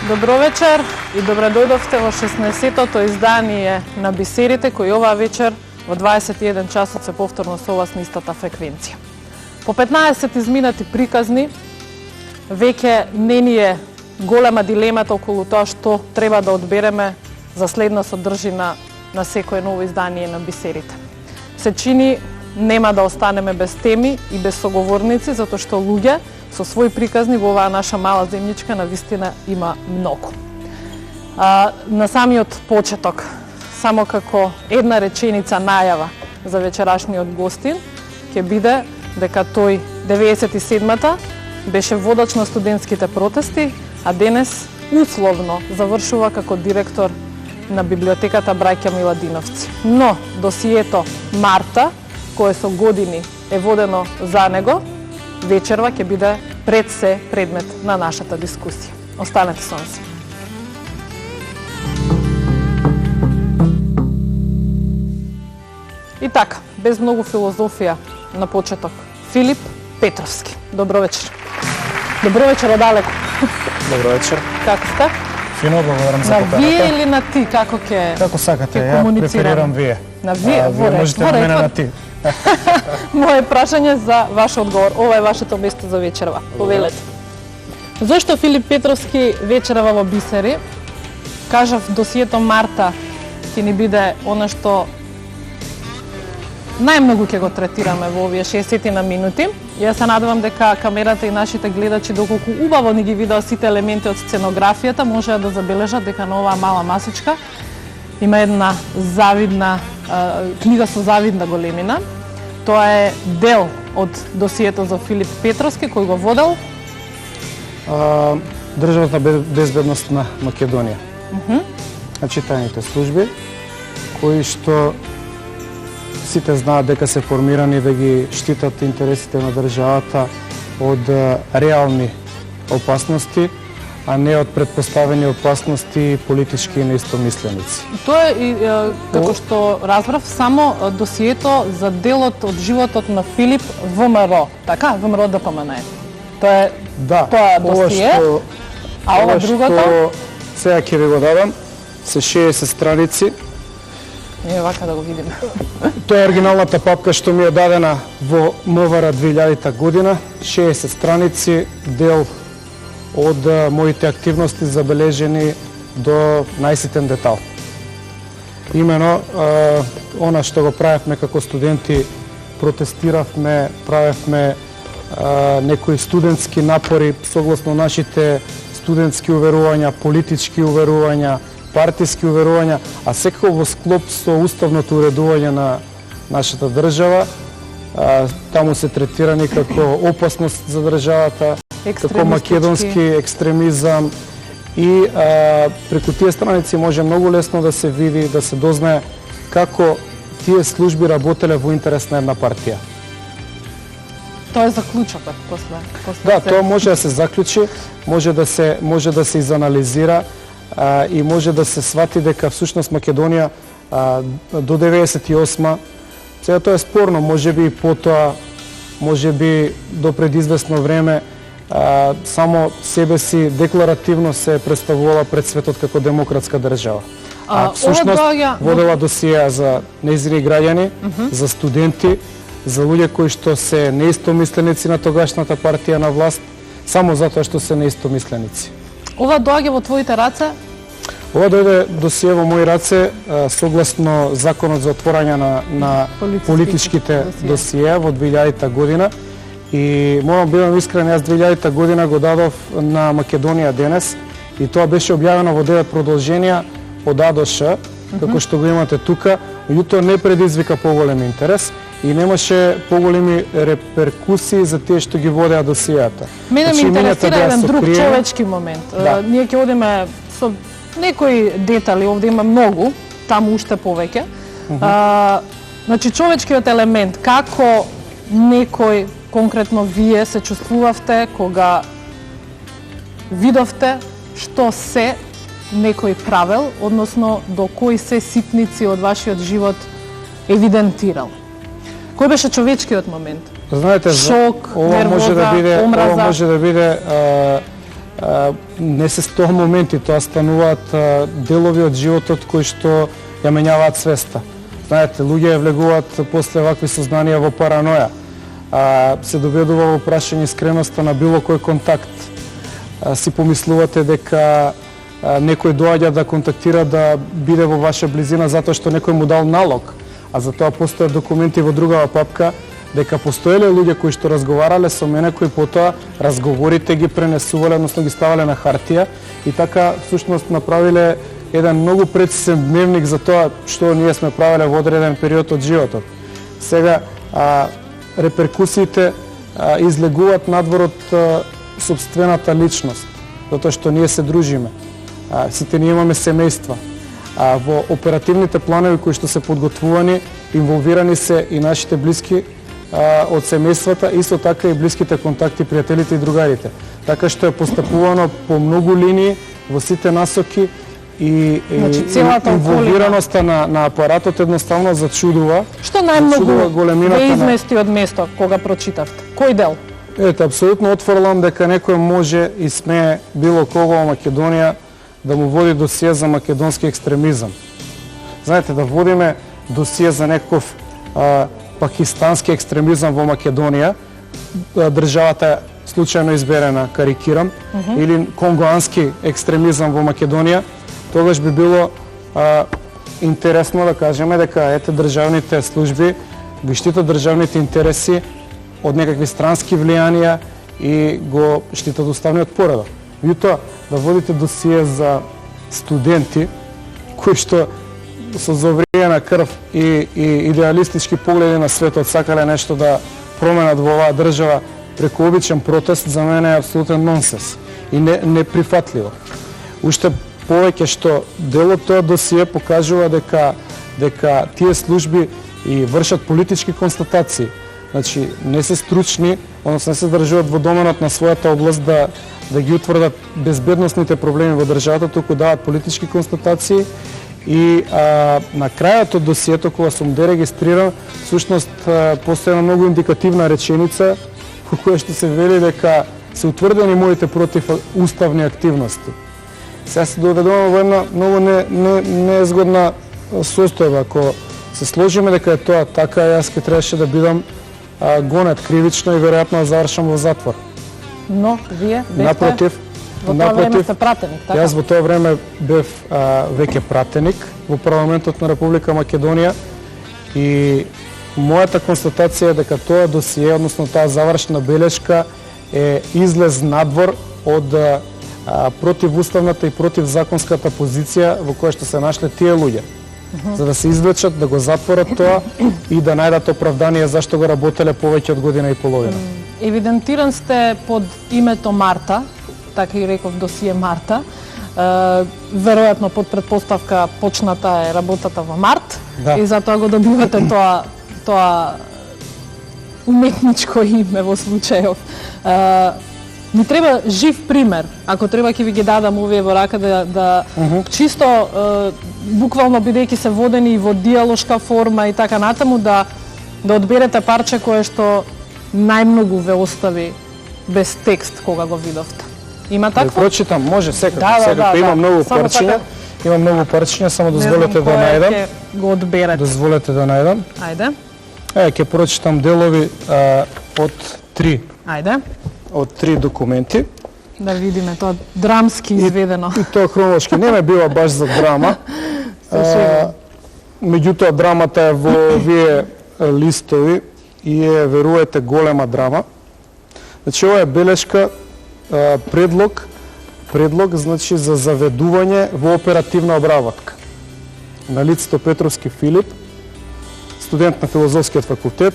Добро вечер и добре дојдовте во 16-тото издание на Бисерите, кој оваа вечер во 21 часот се повторно со вас на истата фреквенција. По 15 изминати приказни, веќе не ни е голема дилемата околу тоа што треба да одбереме за следна содржина на секое ново издание на Бисерите. Се чини нема да останеме без теми и без соговорници, затоа што луѓе со своји приказни во оваа наша мала земјичка навистина има многу. На самиот почеток, само како една реченица најава за вечерашниот гостин, ќе биде дека тој 97-та беше водач на студентските протести, а денес условно завршува како директор на библиотеката Браќа Миладиновци. Но досието Марта, кое со години е водено за него, вечерва ќе биде пред се предмет на нашата дискусија. Останете со нас. И така, без многу филозофија на почеток, Филип Петровски. Добро вечер. Добро вечер одалеку. Добро вечер. Како сте? Фино, благодарам за поканата. На вие или на ти? Како Како сакате, ќе ја комуницираме? преферирам вие. На вие? Вие можете на мене на ти. Моje прашање за ваш одговор. Ова е вашето место за вечерва. Повелете. Зошто Филип Петровски вечерва во Бисери? Кажав, досието Марта ќе ни биде она што најмногу ќе го третираме во овие 60 на минути. Јас се надевам дека камерата и нашите гледачи, доколку убаво ни ги видеа сите елементи од сценографијата, можеа да забележат дека на оваа мала масичка има една завидна книга со завидна големина. Тоа е дел од досието за Филип Петровски, кој го водел Државната безбедност на Македонија. Значи тајните служби, кои што сите знаат дека се формирани да ги штитат интересите на државата од реални опасности, а не од предпоставени опасности и политички неистомисленици. Тоа е, како што разбрав, само досието за делот од животот на Филип ВМРО. Така? ВМРО ДПМН е. Тоа е тоа досие. А ова другото? Сега ќе ви го дадам. Се 60 страници. Не вака да го видиме. Тоа е оригиналната папка што ми е дадена во МВР 2000 година. 60 страници, дел од моите активности забележени до најситен детал. Имено, она што го правевме како студенти, протестиравме, правевме некои студентски напори согласно нашите студентски уверувања, политички уверувања, партиски уверувања, а секако во склоп со уставното уредување на нашата држава. Таму се третирани како опасност за државата, како македонски екстремизам и преку тие страници може многу лесно да се види, да се дознае како тие служби работеле во интерес на една партија. Тоа е заклучокот после. Да, тоа може да се заклучи, може да се изанализира и може да се свати дека всушност Македонија до 98 сега тоа е спорно, можеби и потоа, можеби до предизвестно време само себе си декларативно се представувала пред светот како демократска држава. А всушност водела досија за нејзини граѓани, за студенти, за луѓе кои што се неистомисленици на тогашната партија на власт, само затоа што се неистомисленици. Ова доаѓа во твоите раце? Ова дојде досие во мои раце согласно законот за отворање на политичките досие во 2000 година. И морам бидам искрен, јас 2000 година го дадов на Македонија денес и тоа беше објавено во 9 продолженија од А до Ш, како што го имате тука, меѓутоа не предизвика поголем интерес и немаше поголеми реперкусии за тие што ги водеа досијата. Мене ми интересира еден друг човечки момент. Ние ќе одиме со некои детали, овде има многу, таму уште повеќе. Значи човечкиот елемент, како некој, конкретно вие, се чувствувавте кога видовте што се некој правел, односно до кои се ситници од вашиот живот евидентирал? Кој беше човечкиот момент? Знаете, шок, ова нервоза, може да биде, омраза? Ова може да биде не се 100 моменти, тоа стануваат делови од животот кои што ја менјаваат свеста. Знаете, луѓе ја влегуваат после вакви сознанија во параноја. Се доведува во прашање искреноста на било кој контакт. Си помислувате дека некој доаѓа да контактира да биде во ваша близина затоа што некој му дал налог, а за тоа постојат документи во другава папка дека постоеле луѓе кои што разговарале со мене, кои потоа разговорите ги пренесувале, односно ги ставале на хартија и така всушност направиле еден многу прецизен дневник за тоа што ние сме правеле во одреден период од животот. Сега реперкусиите излегуваат надвор од собствената личност, затоа што ние се дружиме. Сите ние имаме семејства. Во оперативните планови кои што се подготвувани, инволвирани се и нашите блиски од семејствата, исто така и блиските контакти, пријателите и другарите. Така што е постапувано по многу линии во сите насоки и инволвираноста на апаратот едноставно зачудува. Што најмногу ве измести од место кога прочитавте? Кој дел? Ете, апсолутно отфрлам дека некој може и смее било кого во Македонија да му води досие за македонски екстремизам. Знаете, да водиме досие за некој пакистански екстремизам во Македонија, државата случајно изберена, карикирам, или конгоански екстремизам во Македонија, тогаш би било интересно да кажеме дека ете државните служби ги штитат државните интереси од некакви странски влијанија и го штитат уставниот поредок. Меѓутоа, да водите досие за студенти кои што со завриена крв и идеалистички погледи на светот сакале нешто да променат во оваа држава преку обичен протест, за мене е апсолутен нонсенс и неприфатливо. Уште повеќе што делот тоа досие покажува дека тие служби и вршат политички констатации. Значи, не се стручни, односно не се држуваат во доменот на својата област да ги утврдат безбедносните проблеми во државата, туку дават политички констатации и на крајот од досието, кога сум дерегистриран, всушност постои една многу индикативна реченица во која што се вели дека се утврдени моите противуставни активности. Сега се доведуваме во една многу неизгодна состојба. Ако се сложиме дека е тоа така, јас ке требаше да бидам гонет кривично и веројатно да завршам во затвор. Но вие бевте во тоа време сте пратеник, така? Јас во тоа време бев веќе пратеник во парламентот на Република Македонија и мојата констатација е дека тоа досие, односно таа завршна белешка е излез надвор од противуставната и противзаконската позиција во која што се нашле тие луѓе. За да се извлечат, да го затворат тоа и да најдат оправдание зашто го работеле повеќе од година и половина. Евидентиран сте под името Марта, така и реков досие Марта. Веројатно под предпоставка почната е работата во март и затоа го добивате тоа уметничко име во случајов. Ни треба жив пример, ако треба ќе ви ги дадам овие во рака да чисто буквално бидејќи се водени и во диалошка форма и така натаму да одберете парче кое што најмногу ве остави без текст кога го видовте. Има такво? Да прочитам, може секако. Има многу парчиња. Има многу парчиња, само дозволете да најдам. Го одберете. Дозволете да најдам. Ајде. Ќе прочитам делови од 3. Ајде. Од 3 документи. Да видиме тоа драмски изведено. И тоа хронолошки не ме бива баш за драма. Меѓутоа драмата е во овие листови и е, верувате, голема драма. Значи, ова е белешка, предлог значи за заведување во оперативна обработка. На лицето Петровски Филип, студент на Филозофскиот факултет,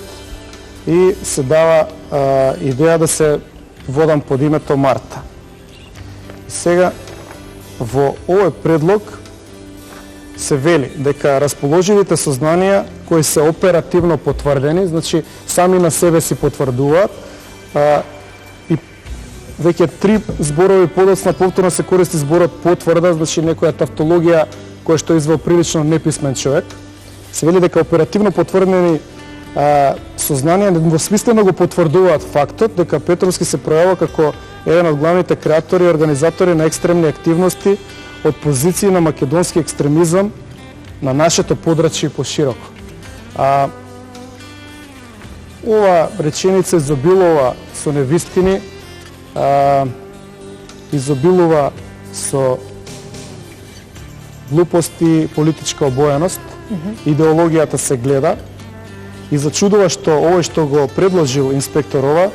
и се дава идеја да се водам под името Марта. Сега, во овој предлог се вели дека расположивите сознанија кои се оперативно потврдени, значи сами на себе си потврдуваат, и веќе 3 зборови подоцна повторно се користи зборот потврда, значи некоја тавтологија која што извел прилично неписмен човек. Се вели дека оперативно потврдени сознанија недвосмислено го потврдуваат фактот дека Петровски се пројавува како еден од главните креатори и организатори на екстремни активности од позиции на македонски екстремизам на нашето подрачје пошироко. Ова реченица изобилува со невистини, изобилува со глупости, политичка обојаност, идеологијата се гледа и зачудува што овој што го предложил инспекторова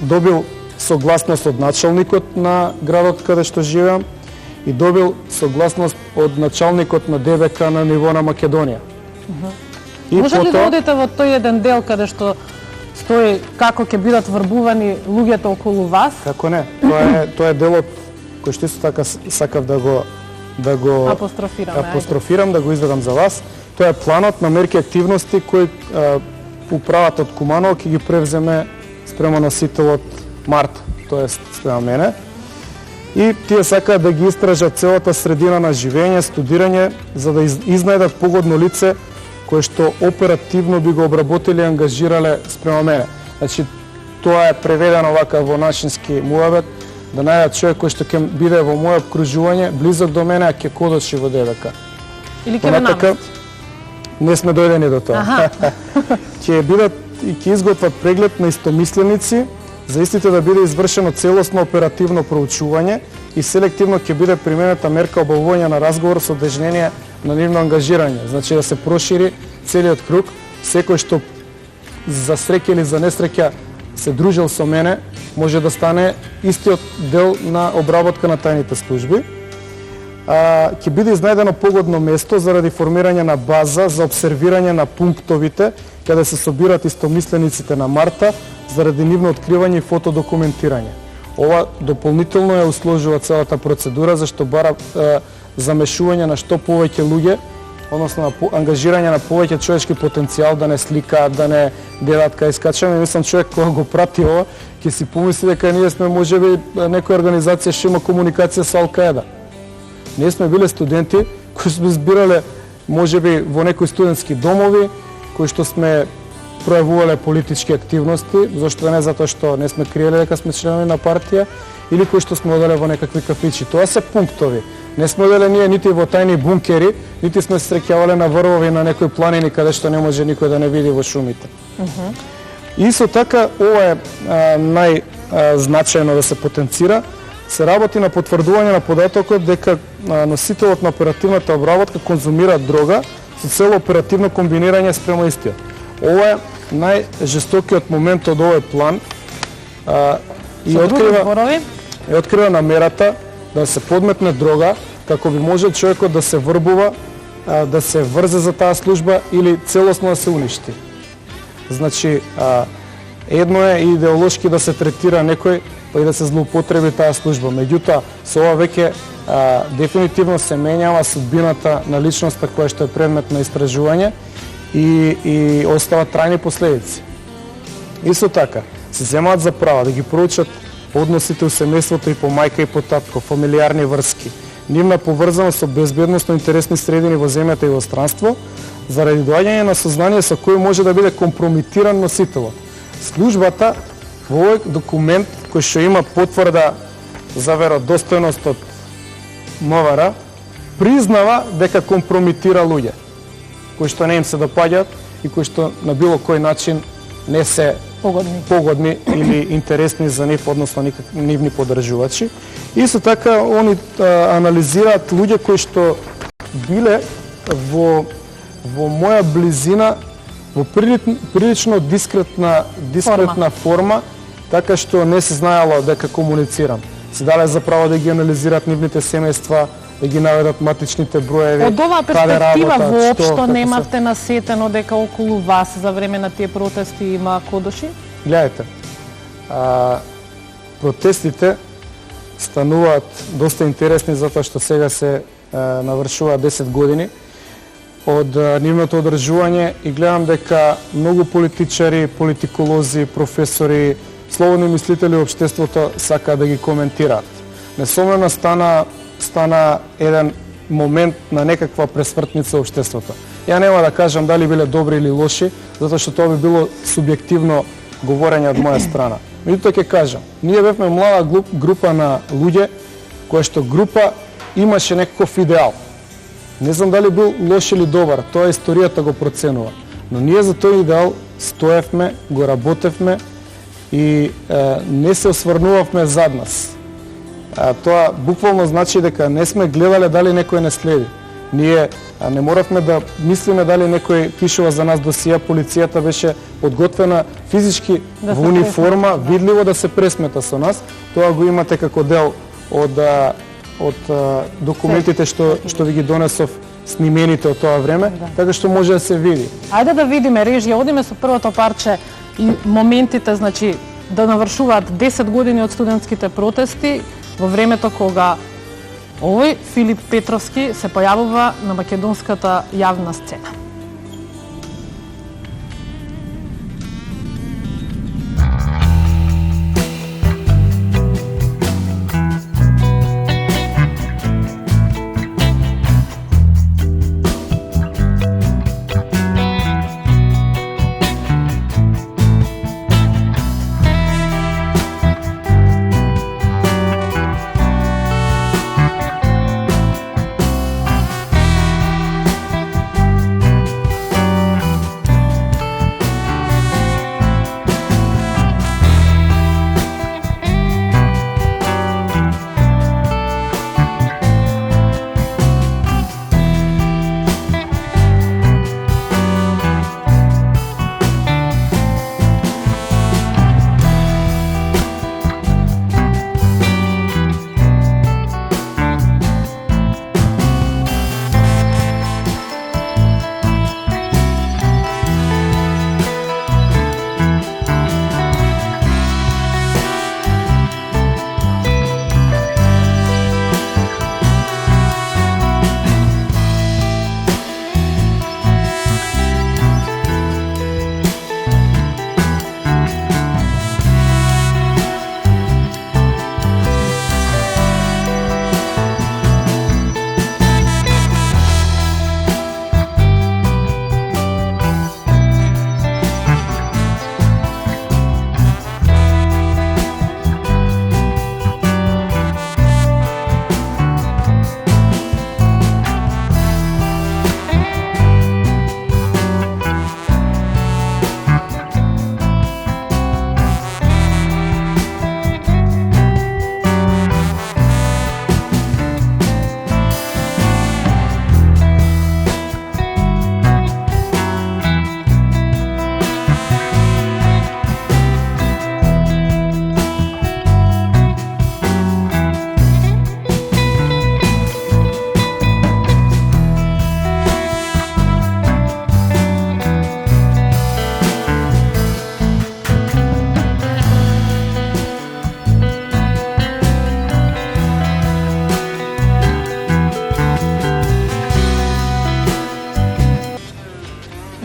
добил согласност од началникот на градот каде што живеам и добил согласност од началникот на ДБК на ниво на Македонија. Може ли да одите во тој еден дел каде што стои како ќе бидат врбувани луѓето околу вас? Како не? Тоа е делот кој што исто така сакав да го апострофирам, да го изведам за вас. Тоа е планот на мерки активности кои управата од Куманово ќе ги превземе спрема носителот Марта, тоест спрема мене. И тие сакаат да ги истражат целата средина на живење, студирање, за да изнајдат погодно лице кое што оперативно би го обработили и ангажирале спрема мене. Значи, тоа е преведено вака во нашински муабет, да најдат човек кој што ќе биде во моје обкружување, близок до мене, а ќе кодочи во ДБК. Или ќе ме намести? Не сме дојдени до тоа. Ќе бидат и ќе изготват преглед на истомисленици, за истите да биде извршено целосно оперативно проучување и селективно ќе биде применета мерка обавување на разговор со дежнение на нивно ангажирање. Значи да се прошири целиот круг, секој што за среќа или за несреќа се дружил со мене, може да стане истиот дел на обработка на тајните служби. Ќе биде изнајдено погодно место заради формирање на база за обсервирање на пунктовите каде се собират истомислениците на Марта заради нивно откривање и фотодокументирање. Ова дополнително ја усложува целата процедура зашто бара замешување на што повеќе луѓе, односно ангажирање на повеќе човечки потенцијал, да не сликаат, да не гледаат кај скачаме. Мислам човек кога го прати ова, ќе си помисли дека ние сме можеби некоја организација што има комуникација со Ал-Каеда. Ние сме биле студенти кои сме збирале можеби во некои студентски домови, кои што сме пројавувале политички активности, зашто не затоа што не сме криеле дека сме членови на партија, или кои што сме оделе во некакви кафичи. Тоа се пунктови. Не сме оделе ние нити во тајни бункери, нити сме се среќавале на врвови на некои планини каде што не може никој да не види во шумите. И со така, ова е најзначајно да се потенцира, се работи на потврдување на податокот дека носителот на оперативната обработка конзумира дрога со цел оперативно комбинирање спрема истиот. Ова е најжестокиот момент од овој план и открива намерата да се подметне дрога како би можел човекот да се врбува, да се врзе за таа служба или целосно да се уништи. Значи, едно е идеолошки да се третира некој па и да се злоупотреби таа служба. Меѓутоа, со ова веќе дефинитивно се менјава судбината на личноста која што е предмет на истражување и остава трајни последици. Исто така, се земаат за права да ги проучат односите у семејството и по мајка и по татко, фамилиарни врски, нивна поврзаност со безбедносно интересни средини во земјата и во странство, заради доаѓање на сознание со кој може да биде компромитиран носителот. Службата во овој документ кој што има потврда за веродостојност од МВР признава дека компромитира луѓе кои што не им се допаѓаат и кои што на било кој начин не се погодни или интересни за нив, односно нивни поддржувачи. Исто така, они анализираат луѓе кои што биле во моја близина во прилично дискретна форма, така што не се знаело дека комуницирам. Се дале за право да ги анализираат нивните семејства, да ги наведат матичните броеви. Од оваа перспектива воопшто немавте насетено дека околу вас за време на тие протести има кодоши? Гледajte, протестите стануваат доста интересни затоа што сега се навршува 10 години од нивното одржување и гледам дека многу политичари, политиколози, професори, слободни мислители во општеството сакаат да ги коментираат. Несомнено стана еден момент на некаква пресвртница во општеството. Ја нема да кажам дали биле добри или лоши, затоа што тоа би било субјективно говорење од моја страна. Меѓутоа ќе кажам, ние бевме млада група на луѓе, која што група имаше некаков идеал. Не знам дали бил лош или добар, тоа историјата го проценува. Но ние за тој идеал стоевме, го работевме и не се осврнувавме зад нас. Тоа буквално значи дека не сме гледале дали некој не следи. Ние не моравме да мислиме дали некој пишува за нас досија, полицијата беше подготвена физички во униформа, видливо да се пресмета со нас. Тоа го имате како дел од документите што ви ги донесов снимените од тоа време, така што може да се види. Ајде да видиме режија, одиме со првото парче и моментите, значи, да навршуваат 10 години од студентските протести во времето кога овој Филип Петровски се појавува на македонската јавна сцена.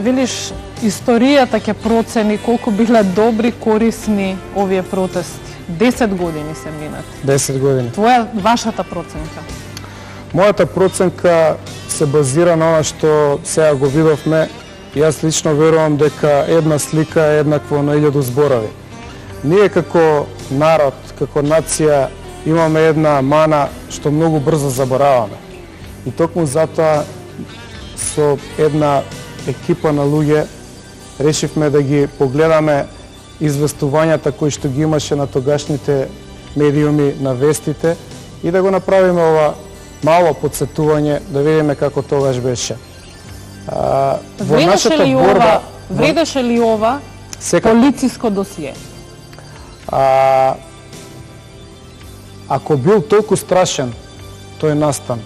Велиш, историјата ќе процени колку биле добри, корисни овие протести. 10 години се минати. 10 години. Вашата проценка? Мојата проценка се базира на она што сега го видовме. Јас лично верувам дека една слика е еднакво на 1000 зборови. Ние како народ, како нација имаме една мана што многу брзо забораваме. И токму затоа со една екипа на луѓе решивме да ги погледаме известувањата кои што ги имаше на тогашните медиуми, на вестите и да го направиме ова мало подсетување, да видиме како тогаш беше. Вредеше ли ова полициско досие? Ако бил толку страшен тој настан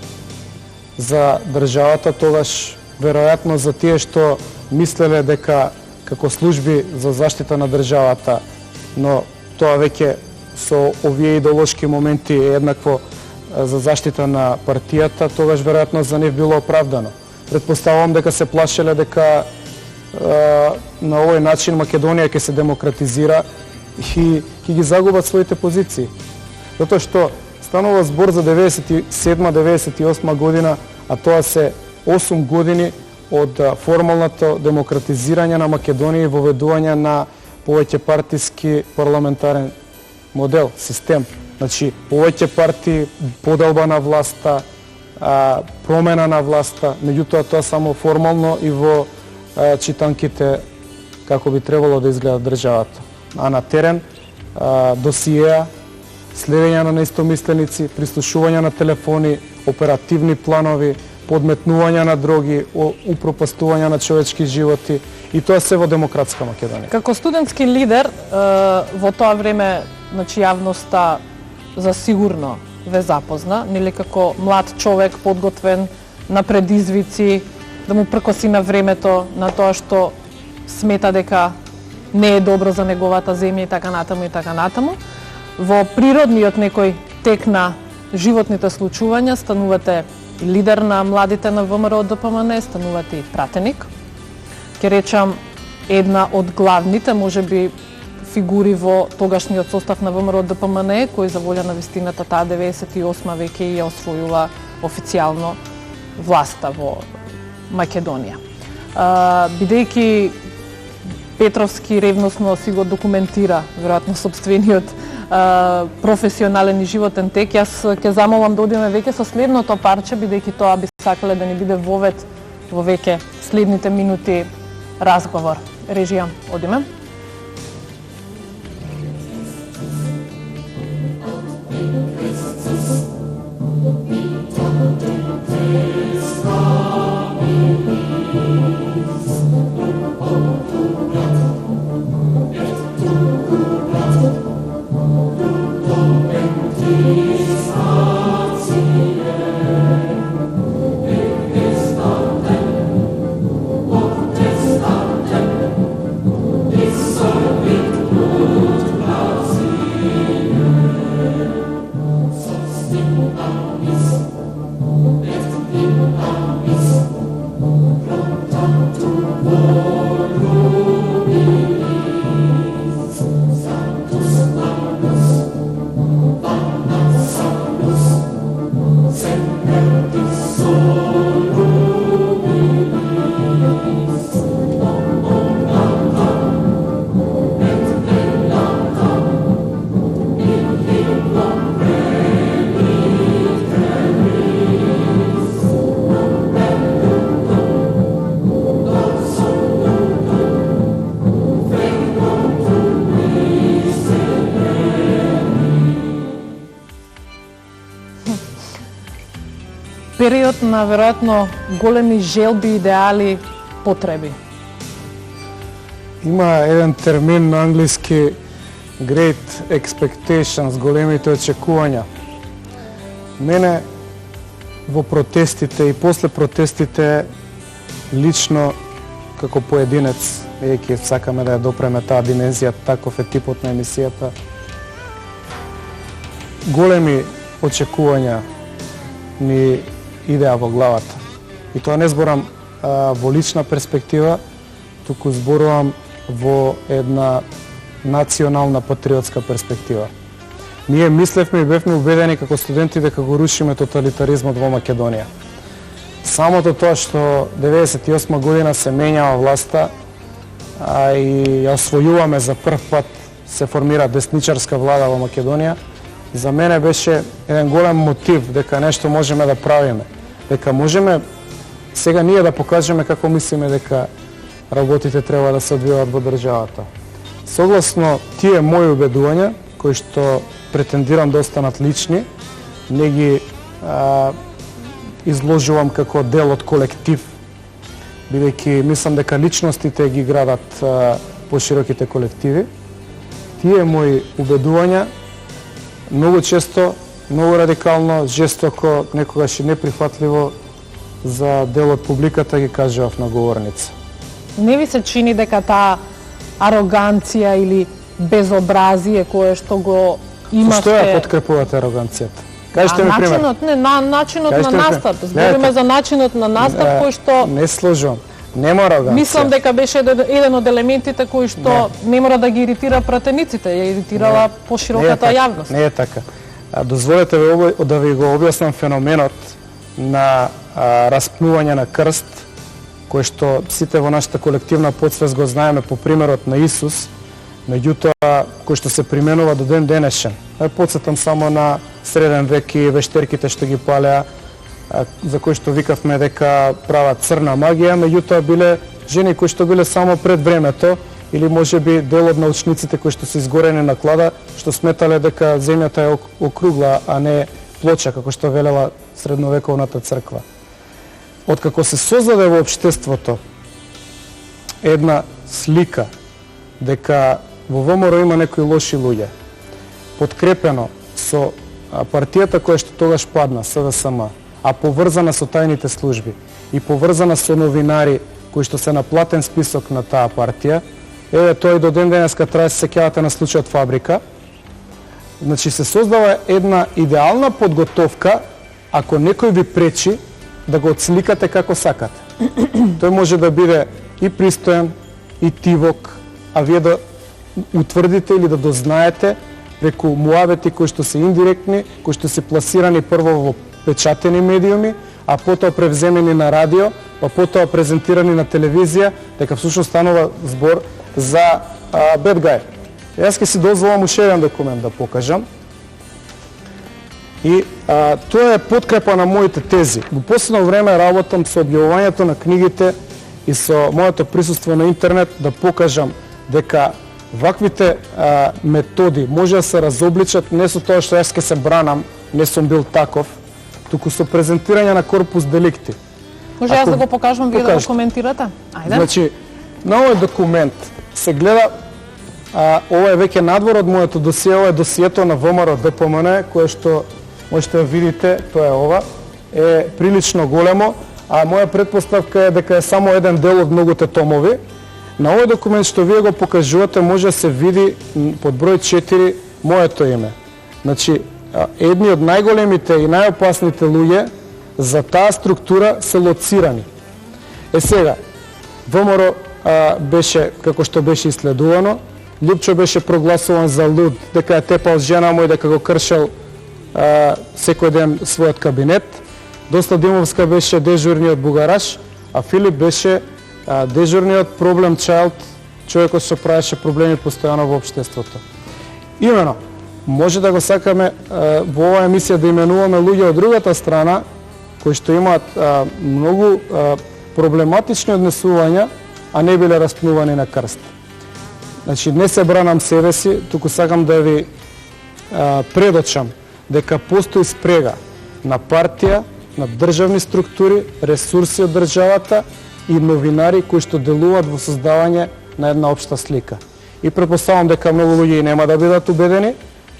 за државата, тогаш веројатно за тие што мислеле дека како служби за заштита на државата, но тоа веќе со овие идеолошки моменти е еднакво за заштита на партијата, тогаш веројатно за нив било оправдано. Предпоставувам дека се плашеле дека на овој начин Македонија ќе се демократизира и ќе ги загубат своите позиции. Затоа што станува збор за 97-98 година, а тоа се 8 години од формалното демократизирање на Македонија и воведување на повеќе партиски парламентарен модел, систем. Значи, повеќе партии, поделба на власта, промена на власта, меѓутоа тоа само формално и во читанките како би требало да изгледа државата. А на терен, досиеа, следење на неистомисленици, прислушување на телефони, оперативни планови, подметнување на дроги, упропастување на човечки животи, и тоа се во демократска Македонија. Како студентски лидер во тоа време, значи јавноста за сигурно ве запозна, нели како млад човек подготвен на предизвици, да му пркоси на времето, на тоа што смета дека не е добро за неговата земја и така натаму и така натаму. Во природниот некој тек на животните случувања станувате и лидер на младите на ВМРО ДПМН, станувате и пратеник. Ке речам, една од главните, можеби, фигури во тогашниот состав на ВМРО ДПМН, кој за волја на вистината таа 98 веќе ја освојува официјално власта во Македонија. Бидејќи Петровски ревносно си го документира, веројатно, собствениот професионален и животен тек, јас ќе замолам да одиме веќе со следното парче, бидејќи тоа би сакале да ни биде вовед во веќе следните минути разговор. Режија, одиме. Период на веројатно големи желби, идеали, потреби. Има еден термин на англиски Great Expectations, големите очекувања. Мене во протестите и после протестите лично како поединец, веќе сакаме да ја допреме таа димензија, таков е типот на емисијата. Големи очекувања ми идеја во главата. И тоа не зборам во лична перспектива, туку зборувам во една национална патриотска перспектива. Ние мислевме и бевме убедени како студенти дека го рушиме тоталитаризмот во Македонија. Самото тоа што 98 година се менјава власта и ја освојуваме за прв пат, се формира десничарска влада во Македонија, за мене беше еден голем мотив дека нешто можеме да правиме. Дека можеме сега ние да покажеме како мислиме дека работите треба да се одвиваат во државата. Согласно тие мои убедувања, кои што претендирам да останат лични, не ги изложувам како дел од колектив, бидејќи мислам дека личностите ги градат пошироките колективи. Тие мои убедувања многу често, многу радикално, жестоко, некогаш и неприфатливо за дел од публиката ги кажував на говорница. Не ви се чини дека таа ароганција или безобразие кое што го имате... Што ја подкрепувате ароганцијата? Кажете ми пример. Начинот на настап. Збориме за начинот на настап кој што... Не сложувам. Нема ароганција. Мислам дека беше еден од елементите кои што не мора да ги иритира пратениците, ја иритирала пошироката јавност. Не е така. Дозволете да ви го објаснам феноменот на распнување на крст, кој што сите во нашата колективна подсвест го знаеме по примерот на Исус, Меѓутоа, кој што се применува до ден денешен. Подсетам само на среден век и вештерките што ги палеа, за кои што викавме дека прават црна магија, меѓутоа биле жени кои што биле само пред времето, или можеби дел од научниците кои што се изгорени на клада, што сметале дека земјата е округла, а не плоча, како што велела средновековната црква. Откако се создаде во општеството една слика дека во ВМРО има некои лоши луѓе, подкрепено со партијата која што тогаш падна, СДСМ, а поврзана со тајните служби и поврзана со новинари кои што се на платен список на таа партија, еве тој до ден денеска трае, се сеќавате на случајот Фабрика. Значи се создава една идеална подготовка ако некој ви пречи да го отсликате како сакате. Тој може да биде и пристоен, и тивок, а вие да утврдите или да дознаете преку муабети кои што се индиректни, кои што се пласирани прво во печатени медиуми, а потоа превземени на радио, па потоа презентирани на телевизија, дека всушност станува збор за bad guy. Јас ќе си дозволам уште еден документ да покажам. И тоа е подкрепа на моите тези. Во последно време работам со објавувањето на книгите и со моето присуство на интернет да покажам дека ваквите методи може да се разобличат не со тоа што јас ке се бранам, не сум бил таков, туку со презентирање на корпус деликти. Може јас да го покажам, вие да го коментирате? Ајде. Значи, на овој документ се гледа, ова е веќе надвор од моето досие, ова е досието на ВМРО ДПМН, кое што можете да видите, тоа е ова, е прилично големо, а моја предпоставка е дека е само еден дел од многуте томови. На овој документ што вие го покажувате може да се види под број 4 моето име. Значи, едни од најголемите и најопасните луѓе за таа структура се лоцирани. Сега, ВМРО беше, како што беше исследувано, Лјупчо беше прогласуван за луд, дека е тепал жена му и дека го кршел секој ден својот кабинет. Доста Димовска беше дежурниот бугараш, а Филип беше дежурниот проблем чайлд, човекот што правеше проблеми постојано во општеството. Имено, може да го сакаме во оваа емисија да именуваме луѓе од другата страна, кои што имаат многу проблематични однесувања, а не биле распнувани на крст. Значи, не се бранам себе си, туку сакам да ви предочам дека постои спрега на партија, на државни структури, ресурси од државата и новинари кои што делуваат во создавање на една општа слика. И претпоставам дека многу луѓе нема да бидат убедени.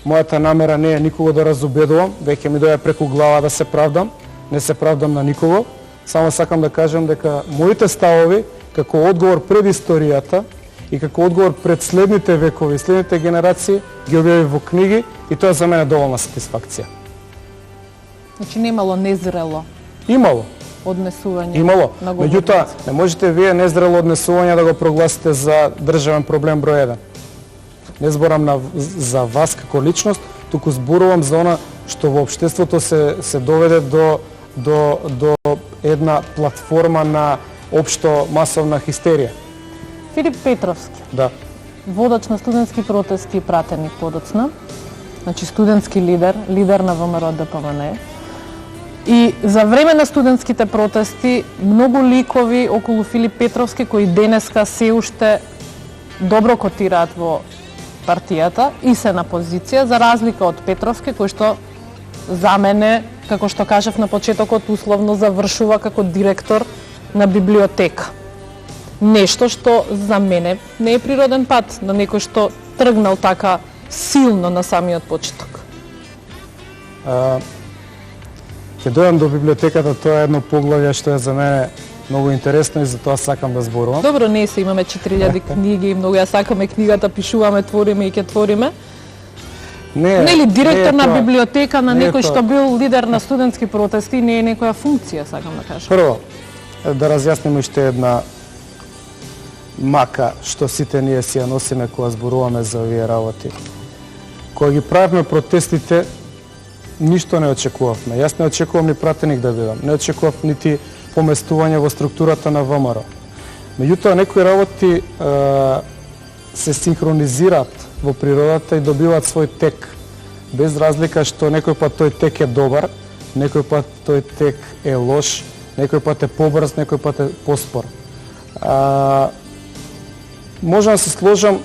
Мојата намера не е никого да разубедувам, веќе ми доја преку глава да се правдам, не се правдам на никого. Само сакам да кажам дека моите ставови како одговор пред историјата и како одговор пред следните векови, следните генерации ги објави во книги и тоа за мене доволна сатисфакција. Значи немало незрело Имало. однесување. Имало. На говорници. Меѓутоа, не можете вие незрело однесување да го прогласите за државен проблем број 1. Не зборам за вас како личност, туку зборувам за она што во општеството се доведе до една платформа на општо масовна хистерија. Филип Петровски. Да. Водач на студентски протести и пратеник подоцна. Значи студентски лидер на ВМРО ДПМН. И за време на студентските протести многу ликови околу Филип Петровски кои денеска се уште добро котираат во партијата и се на позиција, за разлика од Петровски кој што за мене, како што кажав на почетокот, условно завршува како директор на библиотека. Нешто што за мене не е природен пат на некој што тргнал така силно на самиот почеток. Ќе дојдам до библиотеката, тоа е едно поглавје што е за мене многу интересно и за тоа сакам да зборувам. Добро, не се имаме 4000 книги и многу ја сакаме книгата, пишуваме, твориме и ќе твориме. Нели директор на библиотека на некој што бил лидер на студентски протести не е некоја функција, сакам да кажам. Прво, да разјасниме уште една мака што сите ние си ја носиме кога зборуваме за овие работи. Кога ги правевме протестите, ништо не очекувавме. Јас не очекувам ни пратеник да бидам, не очекував нити поместување во структурата на ВМРО. Меѓутоа, некои работи се синхронизираат во природата и добиваат свој тек. Без разлика што некој пат тој тек е добар, некој пат тој тек е лош, некој пат е побрз, некој пат е поспор. Можам да се сложам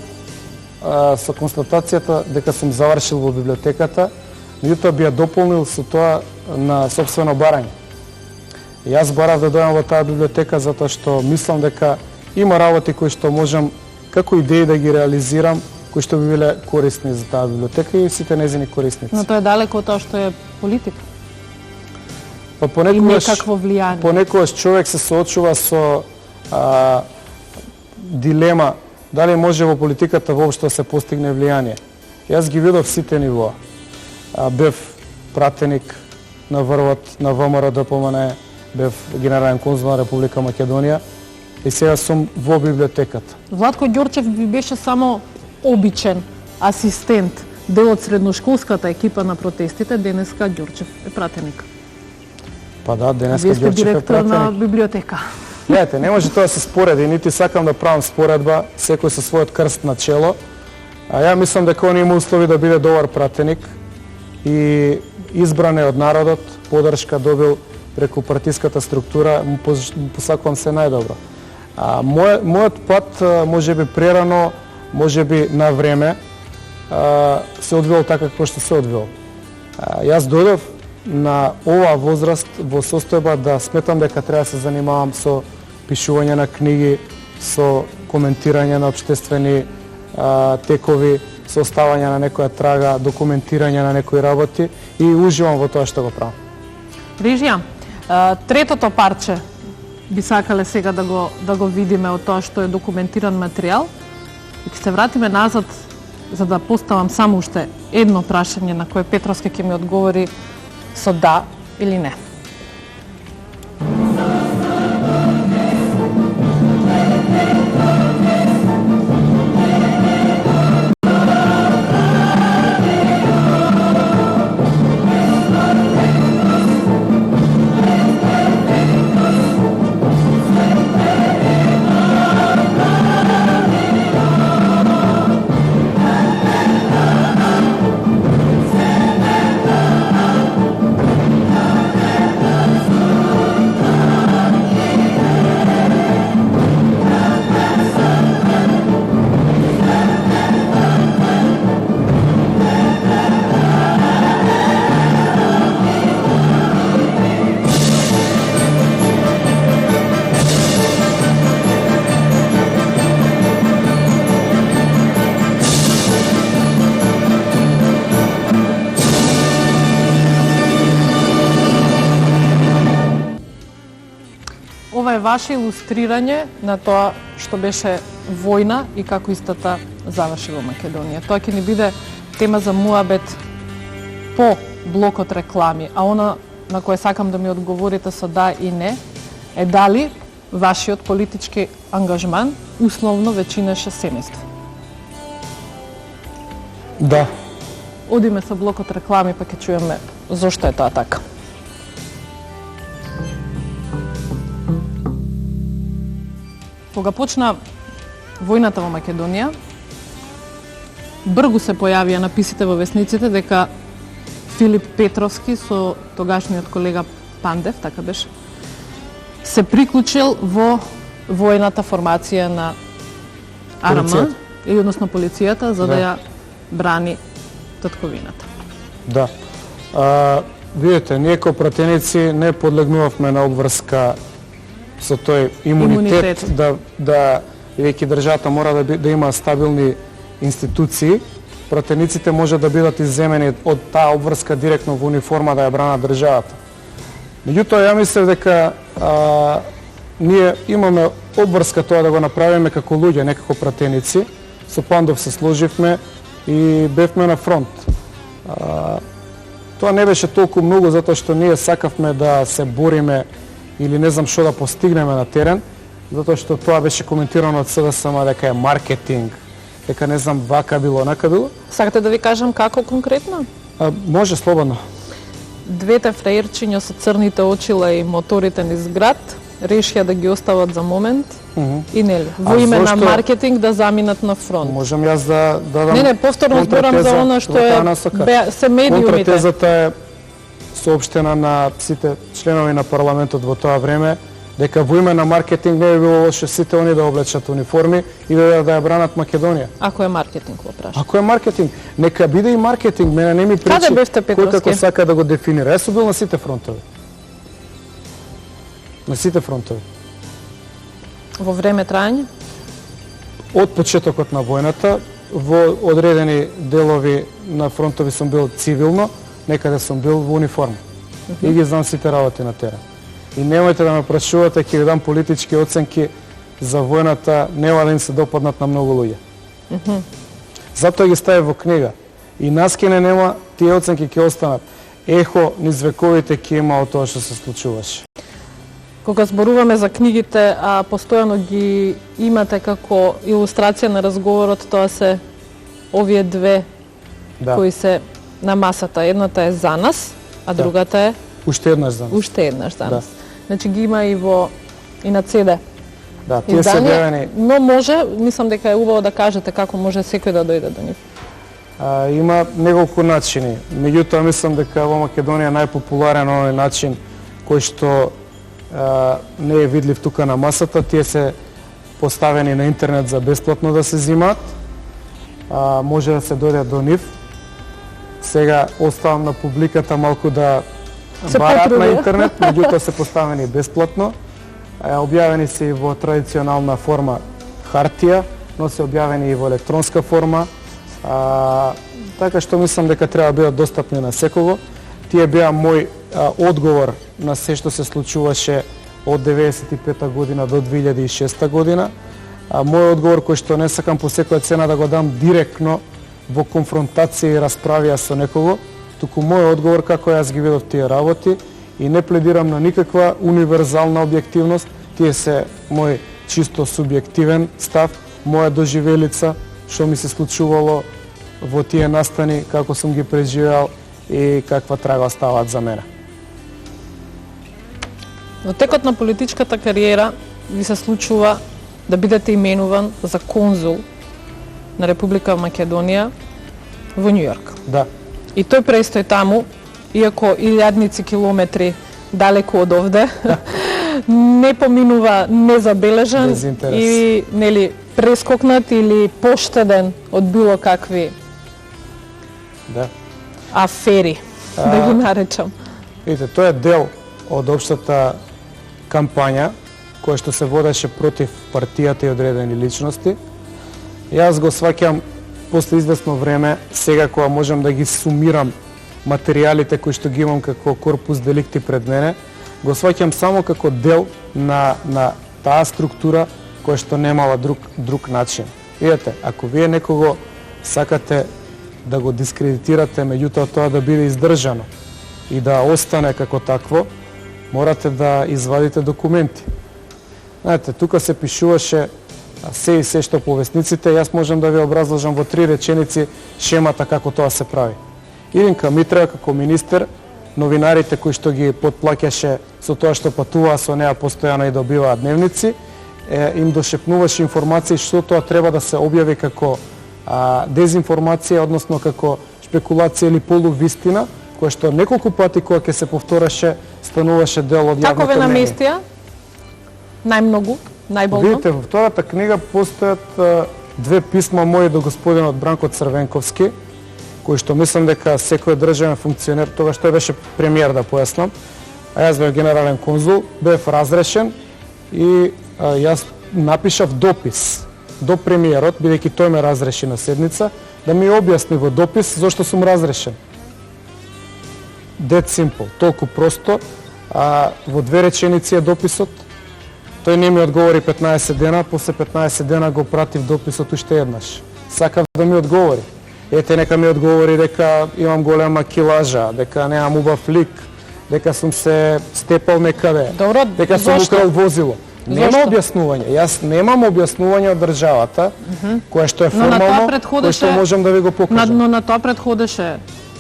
со констатацијата дека сум завршил во библиотеката, меѓутоа би ја дополнил со тоа на сопствено барање. Јас барав да дојдам во таа библиотека затоа што мислам дека има работи кои што можам како идеи да ги реализирам, кои што би биле корисни за таа библиотека и сите незини корисници. Но тоа е далеко од тоа што е политика. Па И некакво влијание. Понекогаш човек се соочува со дилема дали може во политиката воопшто да се постигне влијание. Јас ги видов сите нивоа. Бев пратеник на врвот на ВМРО ДПМН, бев генерален конзул на Република Македонија и сега сум во библиотеката. Владко Ѓорчев би беше само обичен асистент, дел од средношколската екипа на протестите, денеска Ѓорчев е пратеник. Па да, денеска Вие сте Ѓорчев е директор на пратеник. библиотека. Гледате, не може тоа да се спореди, нити сакам да правам споредба, секој со својот крст на чело. Ја мислам дека он има услови да биде добар пратеник и избран е од народот, поддршка добил преку партиската структура, му посакувам се најдобро. Мојот пат може би прерано, може би на време се одвил така како што се одвил. Јас дојдов на оваа возраст во состојба да сметам дека треба да се занимавам со пишување на книги, со коментирање на општествени текови, со оставање на некоја трага, документирање на некои работи и уживам во тоа што го правам. Рижија, третото парче би сакале сега да го видиме од тоа што е документиран материјал. И ќе се вратиме назад за да поставам само уште едно прашање на кое Петровски ќе ми одговори со да или не. Ова е ваше илустрирање на тоа што беше војна и како истата заврши во Македонија. Тоа ќе ни биде тема за муабет по блокот реклами, а она на кое сакам да ми одговорите со да и не е дали вашиот политички ангажман условно веќе имаше семејство. Да. Одиме со блокот реклами па ќе чуеме зошто е тоа така. Кога почна војната во Македонија, бргу се појавија написите во весниците дека Филип Петровски со тогашниот колега Пандев, така беше, се приклучил во војната формација на АРМ, или односно полицијата, за да ја брани татковината. Да. Видите, ние како пратеници не подлегнувавме на обврска со тој имунитет, да бидејќи државата мора да има стабилни институции, пратениците може да бидат изземени од таа обврска директно во униформа да ја бранат државата. Меѓутоа, ја мислев дека ние имаме обврска тоа да го направиме како луѓе, не како пратеници. Со Пандов се сложивме и бевме на фронт. Тоа не беше толку многу затоа што ние сакавме да се бориме или не знам што да постигнеме на терен, затоа што тоа беше коментирано од СДСМ дека е маркетинг, дека не знам вака било, онака било. Сакате да ви кажам како конкретно? Може слободно. Двете фраерчиња со црните очила и моторите низ град решија да ги остават за момент и нели во име на маркетинг да заминат на фронт. Можам јас да дадам. Не, повторно зборам за она што се медиумите. Контратезата е соопштена на сите членови на парламентот во тоа време, дека во име на маркетинг не би било лошо сите они да облечат униформи и да ја бранат Македонија. Ако е маркетинг во прашање. Ако е маркетинг, нека биде и маркетинг, мене не ми пречи. Каде бевте, Петровски? Кој како сака да го дефинира. Јас сум бил на сите фронтови. На сите фронтови. Во време трајање? Од почетокот на војната, во одредени делови на фронтови сум бил цивилно, некаде сум бил во униформа. И ги знам сите работи на терен. И немојте да ме прашувате, ќе ви дам политички оценки за војната, нема да им се допаднат на многу луѓе. Затоа ги стави во книга. И нас ке не нема, тие оценки ќе останат. Ехо низ вековите ќе има од тоа што се случуваше. Кога зборуваме за книгите, а постојано ги имате како илустрација на разговорот, тоа се овие две кои се на масата. Едната е за нас, а другата е уште еднаш за нас. Уште еднаш за нас. Значи ги има и на CD. Да, тие се објавени. Но може, мислам дека е убаво да кажете како може секој да дојде до нив. Има неколку начини. Меѓутоа мислам дека во Македонија најпопуларен оној начин кој што не е видлив тука на масата, тие се поставени на интернет за бесплатно да се зимаат. Може да се дојде до нив. Сега оставам на публиката малку да барат на интернет, меѓутоа се поставени бесплатно. Објавени се и во традиционална форма хартија, но се објавени и во електронска форма. Така што мислам дека треба да бидат достапни на секого. Тие беа мој одговор на се што се случуваше од 95-та година до 2006 година. Мој одговор кој што не сакам по секоја цена да го дам директно во конфронтација и расправија со некого, туку мој одговор како јас ги видов тие работи и не пледирам на никаква универзална објективност, тие се мој чисто субјективен став, моја доживелица, што ми се случувало во тие настани, како сум ги преживеал и каква трага оставаат за мене. Во текот на политичката кариера ви се случува да бидете именуван за конзул на Република Македонија во Њујорк. Да. И тој престој таму, иако илјадници километри далеку од овде, не поминува незабележан и нели прескокнат или поштеден од било какви афери, да ги наречам. Видите, тоа е дел од општата кампања која што се водеше против партијата и одредени личности. Јас го сваќам после известно време, сега кога можам да ги сумирам материјалите кои што ги имам како корпус деликти пред мене, го сваќам само како дел на таа структура која што немала друг начин. Видете, ако вие некого сакате да го дискредитирате, меѓутоа тоа да биде издржано и да остане како такво, морате да извадите документи. Знаете, тука се пишуваше се и се што по весниците, јас можам да ви образложам во 3 реченици шемата како тоа се прави. Илинка Митрева како министер, новинарите кои што ги потплаќаше со тоа што патуваа со неа постојано и добиваат дневници, им дошепнуваше информации што тоа треба да се објави како дезинформација, односно како шпекулација или полувистина, која што неколку пати кога ќе се повтораше, стануваше дел од јавното мнение. Како ве наместија? Најмногу, најболно? Видите, во втората книга постојат 2 писма мои до господинот Бранко Црвенковски, кој што мислам дека секој државен функционер, тогаш тој беше премиер, да појаснам, а јас бев генерален конзул, бев разрешен и јас напишав допис до премиерот, бидејќи тој ме разреши на седница, да ми објасни во допис зошто сум разрешен. Dead simple, толку просто, во 2 реченици е дописот. Тој не ми одговори 15 дена, после 15 дена го пратив дописот уште еднаш. Сакав да ми одговори. Ете, нека ми одговори дека имам голема килажа, дека немам убав лик, дека сум се степал некаде, Добро, дека сум украл возило. Нема објаснување. Јас немам објаснување од државата, која што е формално, која што можам да ви го покажам. Но на тоа предходеше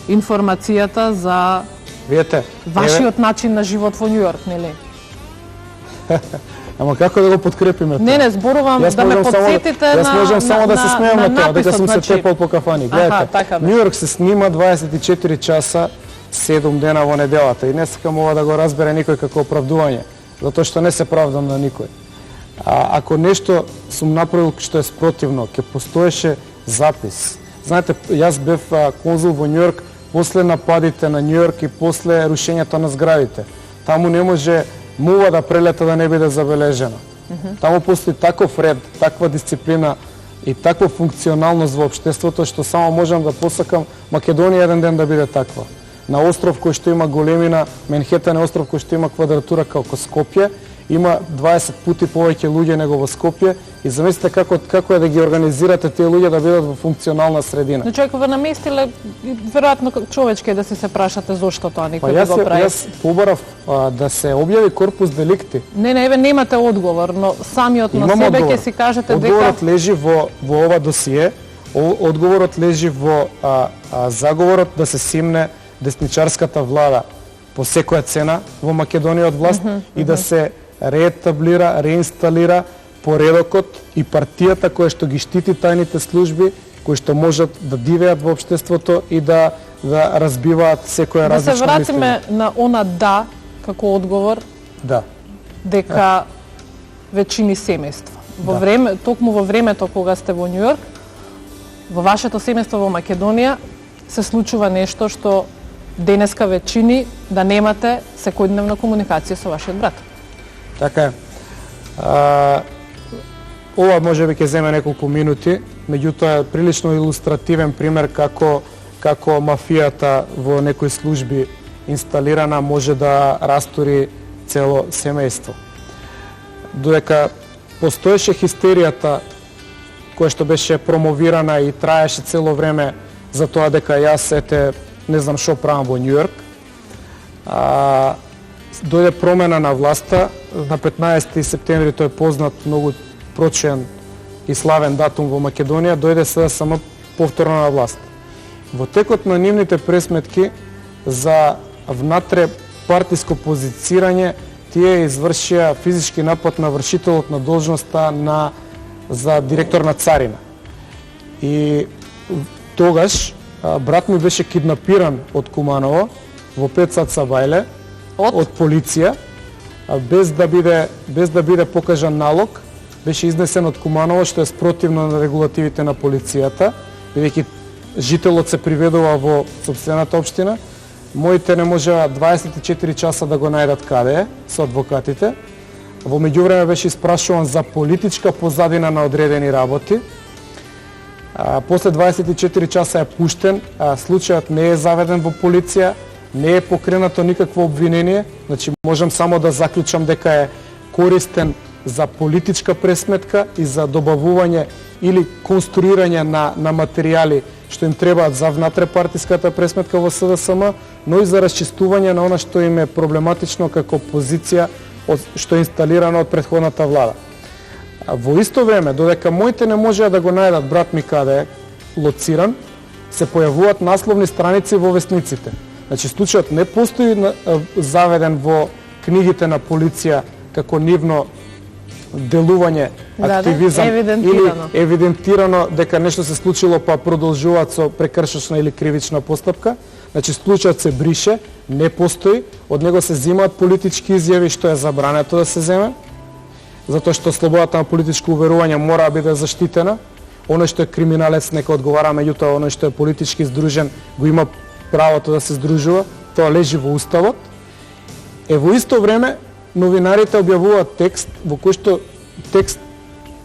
информацијата за Видете, вашиот начин на живот во Њујорк, нели? Ама како да го подкрепиме тоа? Не, зборувам Јас да ме можам само подсетите Јас можам само да се смеам на тоа, дека сум се написот, тепал по кафани. Гледате, така бе. Нью Йорк се снима 24 часа 7 дена во неделата и не сакам ова да го разбере никој како оправдување, затоа што не се правдам на никој. Ако нешто сум направил што е спротивно, ќе постоеше запис. Знаете, јас бев конзул во Нью Йорк после нападите на Нью Йорк и после рушењето на зградите. Таму не може мува да прелета да не биде забележена. Таму постои таков ред, таква дисциплина и таква функционалност во општеството што само можам да посакам Македонија еден ден да биде таква. На остров кој што има големина, Менхетен е остров кој што има квадратура како Скопје, има 20 пати повеќе луѓе него во Скопје и замислите како е да ги организирате тие луѓе да бидат во функционална средина. Но човек го наместиле, веројатно човечки да се прашате зошто тоа никој не го прави. Јас побарав да се објави корпус деликти. Не, еве немате одговор, но самиот на себе ќе си кажете дека одговорот лежи во ова досие. Одговорот лежи во заговорот да се симне десничарската влада по секоја цена во Македонија од власт и да се реетаблира, реинсталира поредокот и партијата која што ги штити тајните служби, кои што можат да дивеат во општеството и да разбиваат секоја различно мислење. Да се вратиме на она да како одговор. Да. Дека веќини семејства. Во време, токму во времето кога сте во Њу Йорк, во вашето семејство во Македонија се случува нешто што денеска веќини да немате секојдневна комуникација со вашиот брат. Така е. Ова може би ќе земе неколку минути, меѓутоа е прилично илустративен пример како мафијата во некои служби инсталирана може да растури цело семејство. Додека постоеше хистеријата која што беше промовирана и траеше цело време за тоа дека јас не знам што правам во Њу Йорк, дојде промена на власта на 15 септември, тој е познат, многу прочен и славен датум во Македонија, дојде СДСМ повторно на власт. Во текот на нивните пресметки за внатре партиско позицирање, тие извршија физички напад на вршителот на должноста за директор на царина. И тогаш брат ми беше киднапиран од Куманово во 5 сат Сабајле од полиција, без да биде покажан налог, беше изнесен од Куманово, што е спротивно на регулативите на полицијата, бидејќи жителот се приведува во сопствената општина. Моите не можеа 24 часа да го најдат каде е со адвокатите. Во меѓувреме беше испрашуван за политичка позадина на одредени работи. После 24 часа е пуштен, случајот не е заведен во полиција, не е покренато никакво обвинение, значи можам само да заклучам дека е користен за политичка пресметка и за добавување или конструирање на материјали што им требаат за внатрепартиската пресметка во СДСМ, но и за расчистување на она што им е проблематично како позиција што е инсталирано од претходната влада. Во исто време, додека моите не можеа да го најдат брат ми каде е лоциран, се појавуваат насловни страници во весниците. Значи, случајот не постои заведен во книгите на полиција како нивно делување, активизам или евидентирано дека нешто се случило па продолжуваат со прекршочна или кривична постапка. Значи, случајот се брише, не постои, од него се земаат политички изјави што е забрането да се земе, затоа што слободата на политичко уверување мора да биде заштитена. Оној што е криминалец нека одговара, меѓутоа оној што е политички издружен го има правото да се здружува, тоа лежи во уставот. Во исто време новинарите објавуваат текст во кој што текст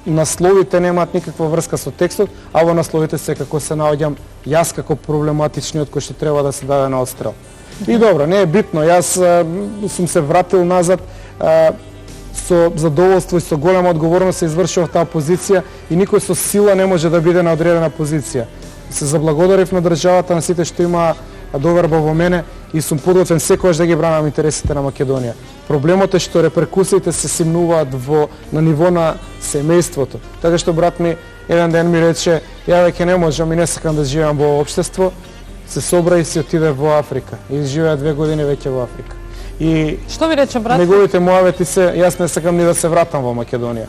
насловите немаат никаква врска со текстот, а во насловите секако се наоѓам јас како проблематичниот кој што треба да се даде на отстрел. И добро, не е битно, јас сум се вратил назад, со задоволство и со голема одговорност се извршував таа позиција и никој со сила не може да биде на одредена позиција. Се заблагодарив на државата, на сите што има доверба во мене и сум подготвен секогаш да ги бранам интересите на Македонија. Проблемот е што реперкусиите се симнуваат на ниво на семејството. Така што брат ми еден ден ми рече, ја веќе не можам и не сакам да живеам во општество, се собра и се отиде во Африка и живеа 2 години веќе во Африка. И Што ви рече брат? неговите муавети се, јас не сакам ни да се вратам во Македонија.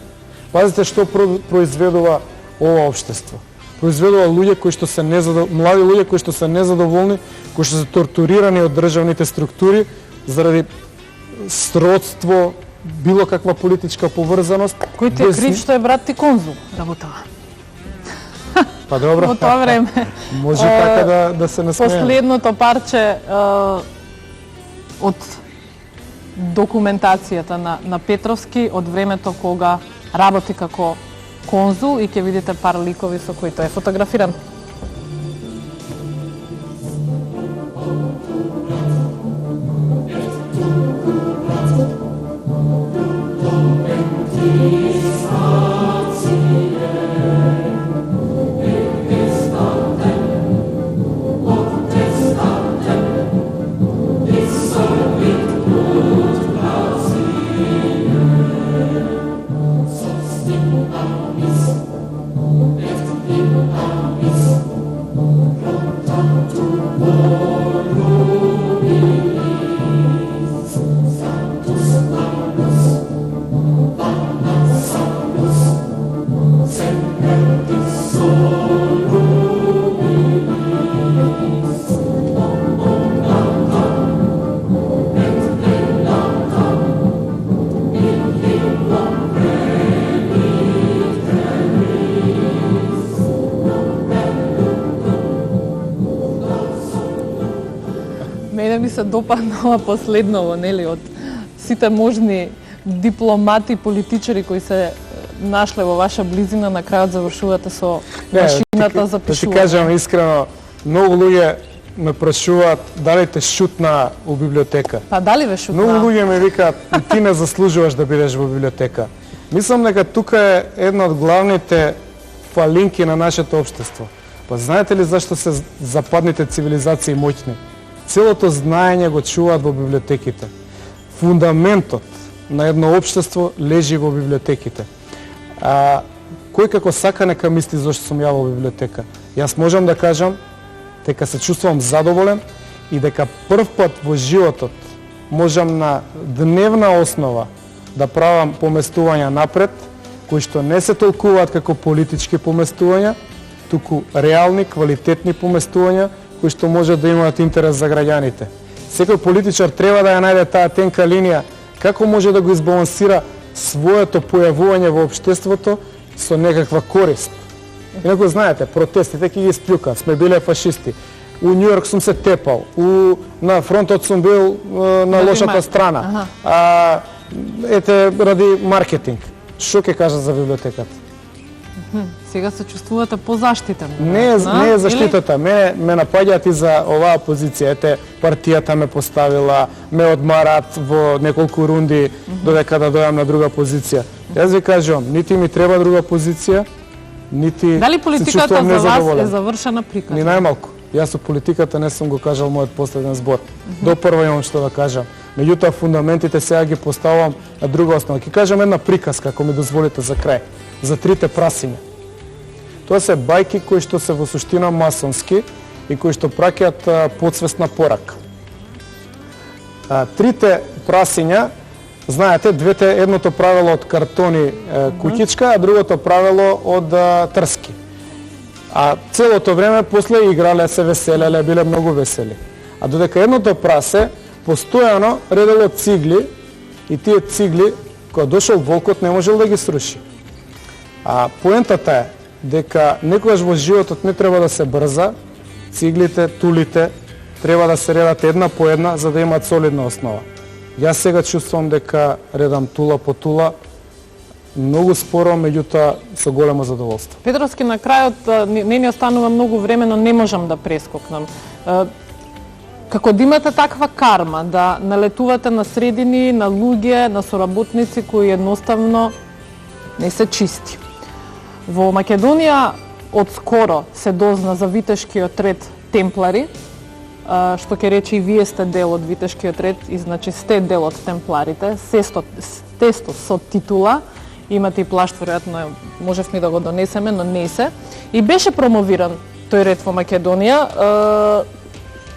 Пазите што произведува ова општество. Произведува луѓе кои што се млади луѓе кои што се незадоволни, кои што се тортурирани од државните структури заради сродство, било каква политичка поврзаност. Кој ти е крив што е брат ти конзул работава? Па добро. Во тоа време. Може така да се насмееме. Последното парче од документацијата на Петровски од времето кога работи како конзул и ќе видите пар ликови со кои тој е фотографиран. Мене ми се допаднала последново, нели, од сите можни дипломати, политичари кои се нашле во ваша близина, на крајот завршувате со машината за пишување. Да ти кажам искрено, многу луѓе ме прашуваат дали те шутна у библиотека. Па дали ве шутна? Многу луѓе ме викаат и ти не заслужуваш да бидеш во библиотека. Мислам дека тука е една од главните фалинки на нашето општество. Па знаете ли зашто се западните цивилизации моќни? Целото знаење го чуваат во библиотеките. Фундаментот на едно општество лежи во библиотеките. Кој како сака нека мисли зашто сум ја во библиотека. Јас можам да кажам дека се чувствувам задоволен и дека прв пат во животот можам на дневна основа да правам поместувања напред, кои што не се толкуваат како политички поместувања, туку реални, квалитетни поместувања, кои што може да имаат интерес за граѓаните. Секој политичар треба да ја најде таа тенка линија, како може да го избалансира своето појавување во општеството со некаква корист. Инаку знаете, протестите ќе ги сплюкат, сме биле фашисти. У Њујорк сум се тепал, на фронтот сум бил на лошата страна. Ете, ради маркетинг. Што ќе кажат за библиотеката? Сега се чувствувате позаштитен. Не е заштитата. Ме напаѓаат и за оваа позиција. Ете, партијата ме поставила, ме одмарат во неколку рунди додека да дојам на друга позиција. Јас ви кажувам, нити ми треба друга позиција, нити дали се политиката чувствувам за вас незадоволен. е завршена приказна? Ни најмалку. Јас со политиката не сум го кажал мојот последен збор. Допрва имам што да кажам. Меѓутоа фундаментите сега ги поставам на друга основа. Ќе кажам една приказка, ако ми дозволите за крај, за трите прасиња. Тоа се бајки кои што се во суштина масонски и кои што праќаат подсвесна порака. Трите прасиња, знаете, едното правило од картони куќичка, а другото правило од трски. А целото време после играле, се веселеле, биле многу весели. А додека едното прасе постојано редело цигли и тие цигли, кога дошол волкот, не можел да ги сруши. А поентата е дека некогаш во животот не треба да се брза, циглите, тулите треба да се редат една по една за да имаат солидна основа. Јас сега чувствувам дека редам тула по тула, многу споро, меѓутоа со големо задоволство. Петровски, на крајот не ни останува многу време, но не можам да прескокнам. Како да имате таква карма, да налетувате на средини, на луѓе, на соработници кои едноставно не се чисти. Во Македонија одскоро се дозна за Витешкиот ред темплари, што ќе рече и вие сте дел од Витешкиот ред и значи сте дел од темпларите, тесто со титула, имате и плашт, веројатно можевме да го донесеме, но не се. И беше промовиран тој ред во Македонија.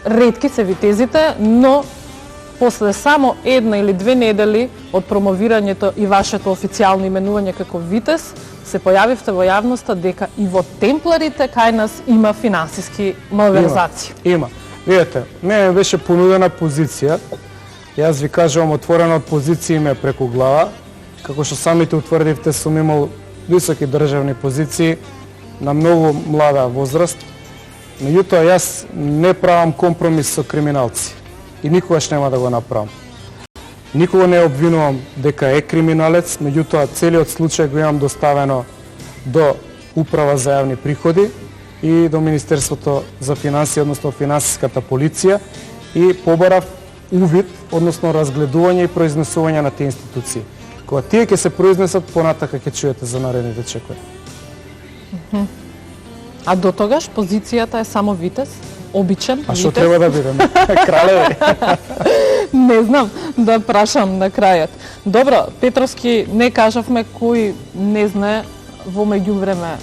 Ретки се витезите, но после само една или две недели од промовирањето и вашето официјално именување како Витез, се појавивте во јавноста дека и во темпларите кај нас има финансиски малверзации. Има. Видете, мене беше понудена позиција. Јас ви кажувам отворено од позиции ме преку глава, како што самите утврдивте, сум имал високи државни позиции на многу млада возраст. Меѓутоа, јас не правам компромис со криминалци и никогаш нема да го направам. Никога не обвинувам дека е криминалец, меѓутоа целиот случај го имам доставено до Управа за јавни приходи и до Министерството за финансии, односно финансиската полиција, и побарав увид, односно разгледување и произнесување на тие институции. Кога тие ќе се произнесат, понатака ќе чуете за наредните чекови. А до тогаш позицијата е само Витез, обичен А што Витез? треба да бидем? Кралеви? Не знам, да прашам на крајот. Добро, Петровски, не кажавме кој не знае, во меѓувреме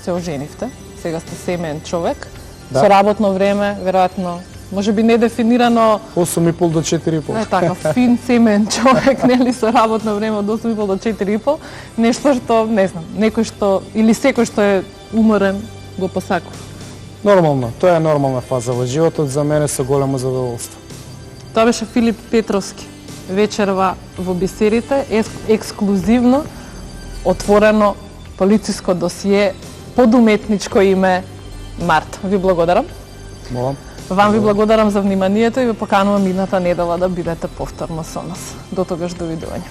се оженивте, сега сте семеен човек, Да. со работно време, веројатно, може би недефинирано, 8,5 до 4,5. не така, фин семеен човек, нели, со работно време од 8,5 до 4,5, нешто што, не знам, некој што, или секој што е уморен, го посакува. Нормално, тоа е нормална фаза во животот, за мене со големо задоволство. Тоа беше Филип Петровски. Вечерва во Бисерите, ексклузивно отворено полициско досие под уметничко име Март. Ви благодарам. Молам. Вам ви благодарам за вниманието и ве поканувам идната недела да бидете повторно со нас. До тогаш, довидување.